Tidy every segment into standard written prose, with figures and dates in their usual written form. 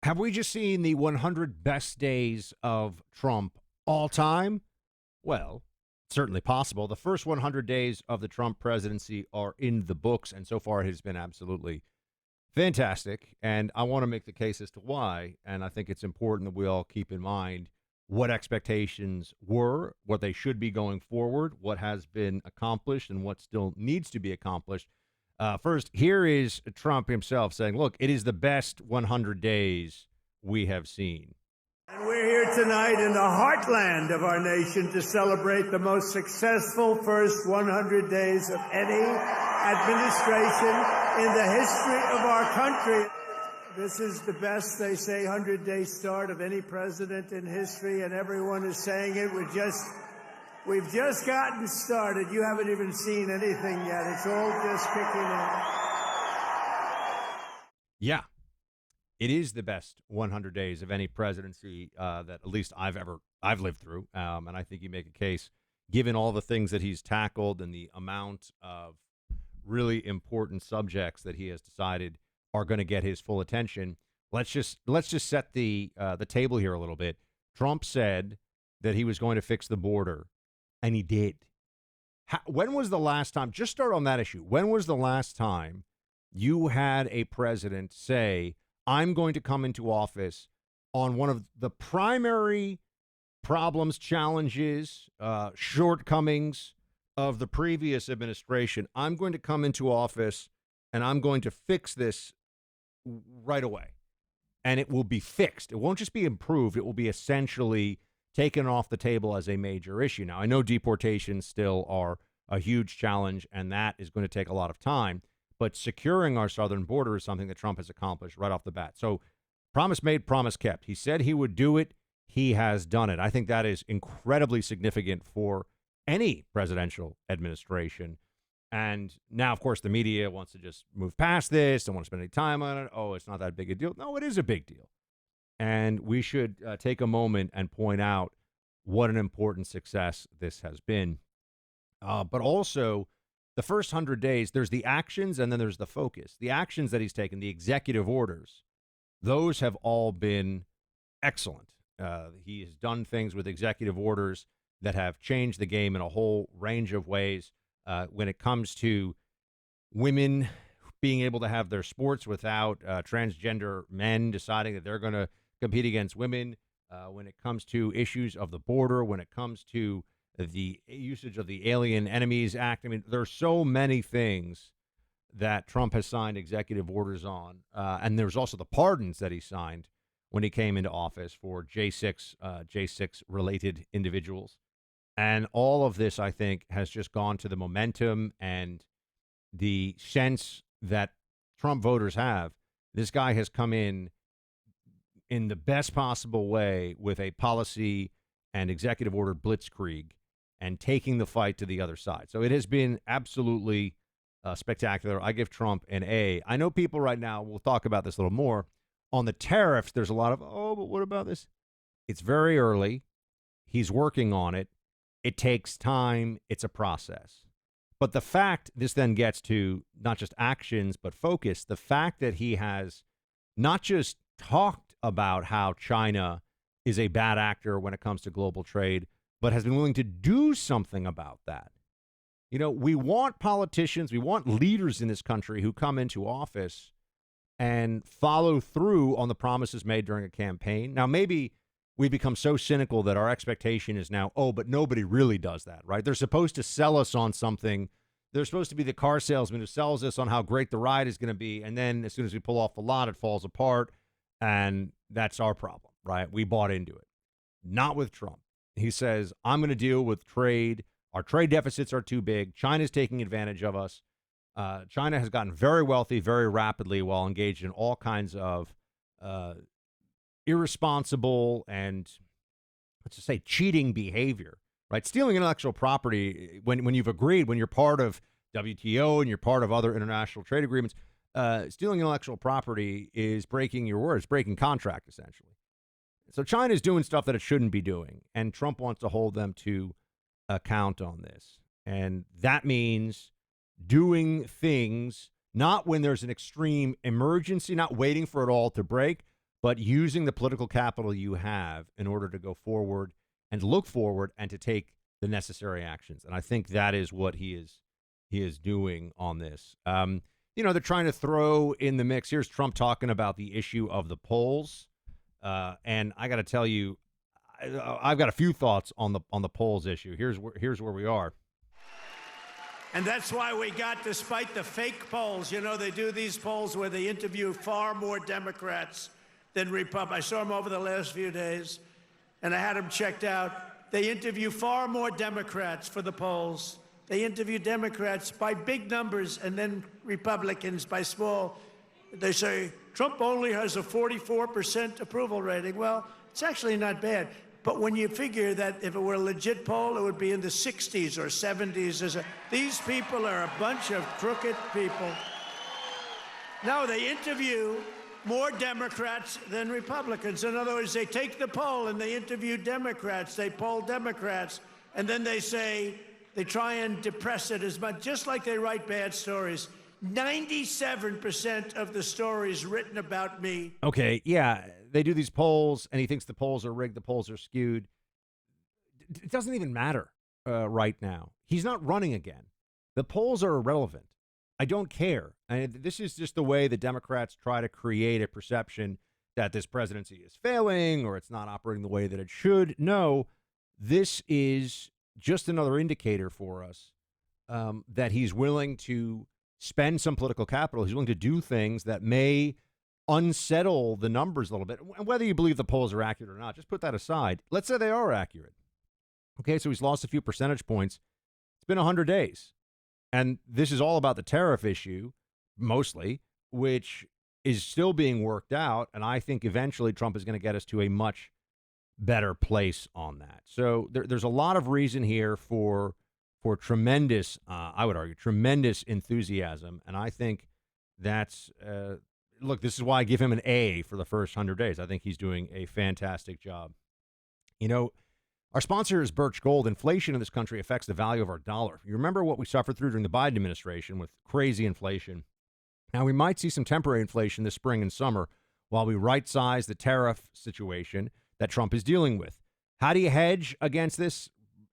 Have we just seen the 100 best days of Trump all time? Well, certainly possible. The first 100 days of the Trump presidency are in the books, and so far it has been absolutely fantastic. And I want to make the case as to why. And I think it's important that we all keep in mind what expectations were, what they should be going forward, what has been accomplished, and what still needs to be accomplished. First, here is Trump himself saying, look, it is the best 100 days we have seen. And we're here tonight in the heartland of our nation to celebrate the most successful first 100 days of any administration in the history of our country. This is the best, they say, 100-day start of any president in history, and everyone is saying it. We've just gotten started. You haven't even seen anything yet. It's all just kicking in. Yeah, it is the best 100 days of any presidency that at least I've lived through. And I think you make a case, given all the things that he's tackled and the amount of really important subjects that he has decided are going to get his full attention. Let's just set the table here a little bit. Trump said that he was going to fix the border. And he did. When was the last time, just start on that issue. When was the last time you had a president say, I'm going to come into office on one of the primary problems, challenges, shortcomings of the previous administration? I'm going to come into office and I'm going to fix this right away. And it will be fixed. It won't just be improved. It will be essentially taken off the table as a major issue. Now, I know deportations still are a huge challenge, and that is going to take a lot of time, but securing our southern border is something that Trump has accomplished right off the bat. So promise made, promise kept. He said he would do it. He has done it. I think that is incredibly significant for any presidential administration. And now, of course, the media wants to just move past this. Don't want to spend any time on it. Oh, it's not that big a deal. No, it is a big deal. And we should take a moment and point out what an important success this has been. But also, the first 100 days, there's the actions and then there's the focus. The actions that he's taken, the executive orders, those have all been excellent. He has done things with executive orders that have changed the game in a whole range of ways. When it comes to women being able to have their sports without transgender men deciding that they're going to compete against women, when it comes to issues of the border, when it comes to the usage of the Alien Enemies Act. I mean, there are so many things that Trump has signed executive orders on. And there's also the pardons that he signed when he came into office for J6 related individuals. And all of this, I think, has just gone to the momentum and the sense that Trump voters have. This guy has come in the best possible way with a policy and executive order blitzkrieg and taking the fight to the other side. So it has been absolutely spectacular. I give Trump an A. I know people right now, we'll talk about this a little more. On the tariffs, there's a lot of, oh, but what about this? It's very early. He's working on it. It takes time. It's a process. But the fact, this then gets to not just actions, but focus, the fact that he has not just talked about how China is a bad actor when it comes to global trade, but has been willing to do something about that. You know, we want politicians, we want leaders in this country who come into office and follow through on the promises made during a campaign. Now, maybe we've become so cynical that our expectation is now, oh, but nobody really does that, right? They're supposed to sell us on something. They're supposed to be the car salesman who sells us on how great the ride is going to be. And then as soon as we pull off the lot, it falls apart. And that's our problem, right? We bought into it. Not with Trump. He says, I'm going to deal with trade. Our trade deficits are too big. China's taking advantage of us. China has gotten very wealthy very rapidly while engaged in all kinds of irresponsible and, let's just say, cheating behavior, right? Stealing intellectual property when you've agreed, when you're part of WTO and you're part of other international trade agreements, stealing intellectual property is breaking your word. It's breaking contract, essentially. So China's doing stuff that it shouldn't be doing, and Trump wants to hold them to account on this. And that means doing things not when there's an extreme emergency, not waiting for it all to break, but using the political capital you have in order to go forward and look forward and to take the necessary actions. And I think that is what he is doing on this. They're trying to throw in the mix. Here's Trump talking about the issue of the polls. And I got to tell you, I've got a few thoughts on the polls issue. Here's where we are. And that's why we got, despite the fake polls, they do these polls where they interview far more Democrats than Republicans. I saw them over the last few days, and I had them checked out. They interview far more Democrats for the polls. They interview Democrats by big numbers and then Republicans by small. They say, Trump only has a 44% approval rating. Well, it's actually not bad. But when you figure that if it were a legit poll, it would be in the 60s or 70s. These people are a bunch of crooked people. No, they interview more Democrats than Republicans. In other words, they take the poll and they interview Democrats. They poll Democrats. And then they say, they try and depress it as much, just like they write bad stories. 97% of the stories written about me. Okay, yeah, they do these polls, and he thinks the polls are rigged, the polls are skewed. It doesn't even matter right now. He's not running again. The polls are irrelevant. I don't care. And this is just the way the Democrats try to create a perception that this presidency is failing or it's not operating the way that it should. No, this is just another indicator for us that he's willing to spend some political capital. He's willing to do things that may unsettle the numbers a little bit. And whether you believe the polls are accurate or not, just put that aside. Let's say they are accurate. Okay, so he's lost a few percentage points. It's been 100 days. And this is all about the tariff issue, mostly, which is still being worked out. And I think eventually Trump is going to get us to a much better place on that. So there's a lot of reason here for tremendous, I would argue, tremendous enthusiasm. And I think that's, look, this is why I give him an A for the first 100 days. I think he's doing a fantastic job. Our sponsor is Birch Gold. Inflation in this country affects the value of our dollar. You remember what we suffered through during the Biden administration with crazy inflation. Now, we might see some temporary inflation this spring and summer while we right-size the tariff situation that Trump is dealing with. How do you hedge against this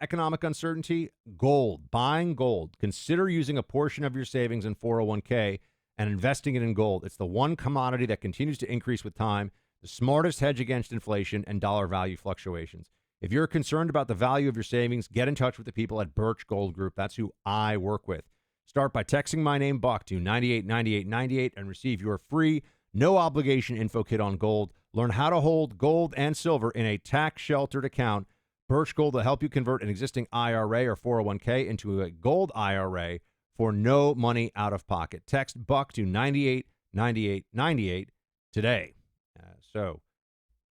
economic uncertainty? Gold, buying gold. Consider using a portion of your savings in 401k and investing it in gold. It's the one commodity that continues to increase with time, the smartest hedge against inflation and dollar value fluctuations. If you're concerned about the value of your savings, get in touch with the people at Birch Gold Group. That's who I work with. Start by texting my name, Buck, to 989898 and receive your free, no-obligation info kit on gold. Learn how to hold gold and silver in a tax-sheltered account. Birch Gold will help you convert an existing IRA or 401k into a gold IRA for no money out of pocket. Text Buck to 989898 today.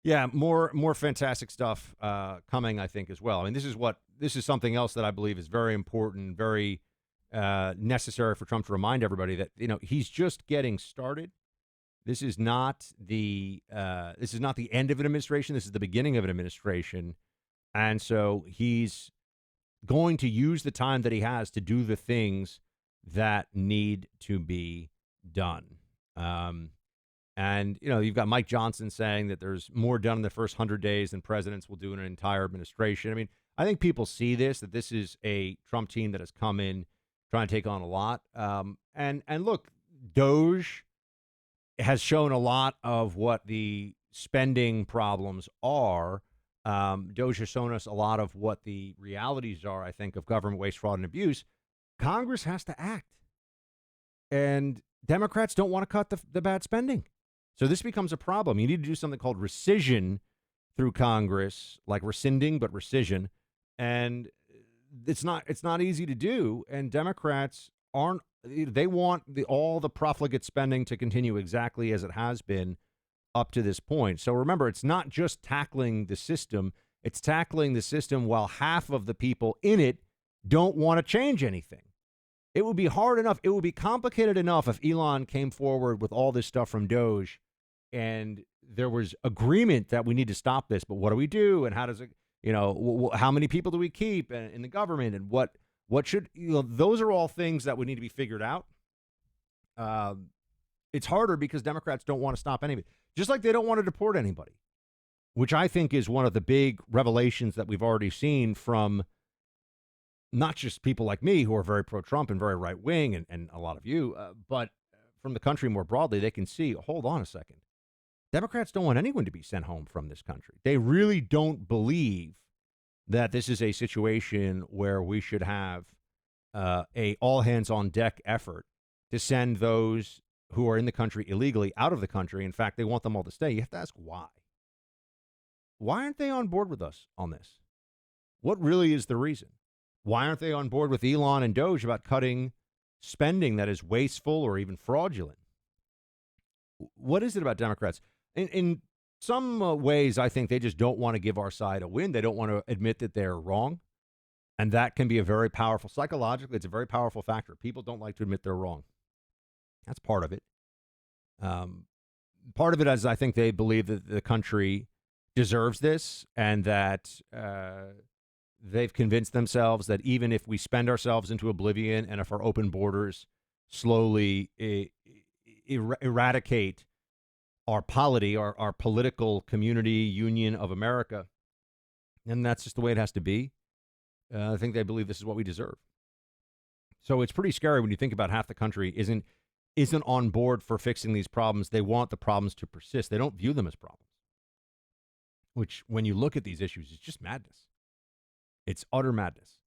Yeah, more fantastic stuff coming, I think, as well. I mean, this is something else that I believe is very important, very necessary for Trump to remind everybody that he's just getting started. This is not the end of an administration. This is the beginning of an administration, and so he's going to use the time that he has to do the things that need to be done. And, you've got Mike Johnson saying that there's more done in the first 100 days than presidents will do in an entire administration. I mean, I think people see that this is a Trump team that has come in trying to take on a lot. And look, Doge has shown a lot of what the spending problems are. Doge has shown us a lot of what the realities are, I think, of government waste, fraud, and abuse. Congress has to act. And Democrats don't want to cut the bad spending. So this becomes a problem. You need to do something called rescission through Congress, like rescinding, but rescission. And it's not easy to do. And Democrats they want all the profligate spending to continue exactly as it has been up to this point. So remember, it's not just tackling the system. It's tackling the system while half of the people in it don't want to change anything. It would be hard enough. It would be complicated enough if Elon came forward with all this stuff from Doge and there was agreement that we need to stop this. But what do we do? And how does it, how many people do we keep in the government? And what should, those are all things that would need to be figured out. It's harder because Democrats don't want to stop any of it. Just like they don't want to deport anybody, which I think is one of the big revelations that we've already seen from not just people like me who are very pro-Trump and very right-wing, and a lot of you, but from the country more broadly. They can see, hold on a second. Democrats don't want anyone to be sent home from this country. They really don't believe that this is a situation where we should have a all-hands-on-deck effort to send those who are in the country illegally out of the country. In fact, they want them all to stay. You have to ask why. Why aren't they on board with us on this? What really is the reason? Why aren't they on board with Elon and Doge about cutting spending that is wasteful or even fraudulent? What is it about Democrats? In some ways, I think they just don't want to give our side a win. They don't want to admit that they're wrong. And that can be a very powerful, psychologically, it's a very powerful factor. People don't like to admit they're wrong. That's part of it. Part of it is I think they believe that the country deserves this, and that they've convinced themselves that even if we spend ourselves into oblivion and if our open borders slowly eradicate our polity, our political community union of America, and that's just the way it has to be. I think they believe this is what we deserve. So it's pretty scary when you think about half the country isn't on board for fixing these problems. They want the problems to persist. They don't view them as problems, which when you look at these issues, is just madness. It's utter madness.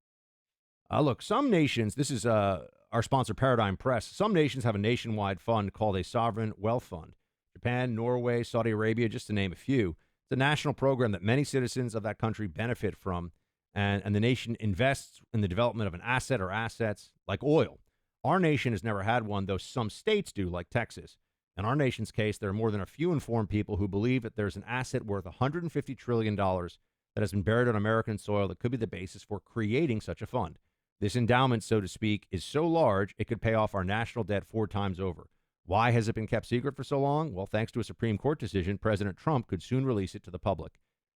Look, some nations, this is our sponsor, Paradigm Press, some nations have a nationwide fund called a sovereign wealth fund. Japan, Norway, Saudi Arabia, just to name a few. It's a national program that many citizens of that country benefit from, and the nation invests in the development of an asset or assets like oil. Our nation has never had one, though some states do, like Texas. In our nation's case, there are more than a few informed people who believe that there's an asset worth $150 trillion that has been buried on American soil that could be the basis for creating such a fund. This endowment, so to speak, is so large it could pay off our national debt 4 times over. Why has it been kept secret for so long? Well, thanks to a Supreme Court decision, President Trump could soon release it to the public.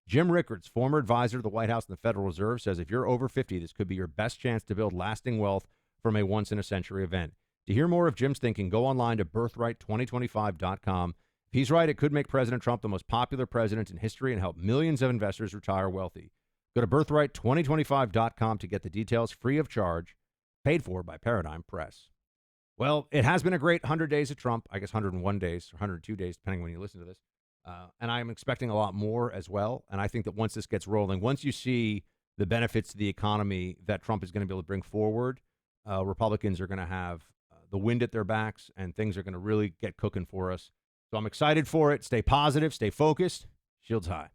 Jim Rickards, former advisor to the White House and the Federal Reserve, says if you're over 50, this could be your best chance to build lasting wealth from a once-in-a-century event. To hear more of Jim's thinking, go online to birthright2025.com. If he's right, it could make President Trump the most popular president in history and help millions of investors retire wealthy. Go to birthright2025.com to get the details free of charge, paid for by Paradigm Press. Well, it has been a great 100 days of Trump, I guess 101 days or 102 days, depending when you listen to this. And I'm expecting a lot more as well. And I think that once this gets rolling, once you see the benefits to the economy that Trump is going to be able to bring forward, Republicans are going to have the wind at their backs, and things are going to really get cooking for us. So I'm excited for it. Stay positive, stay focused. Shields high.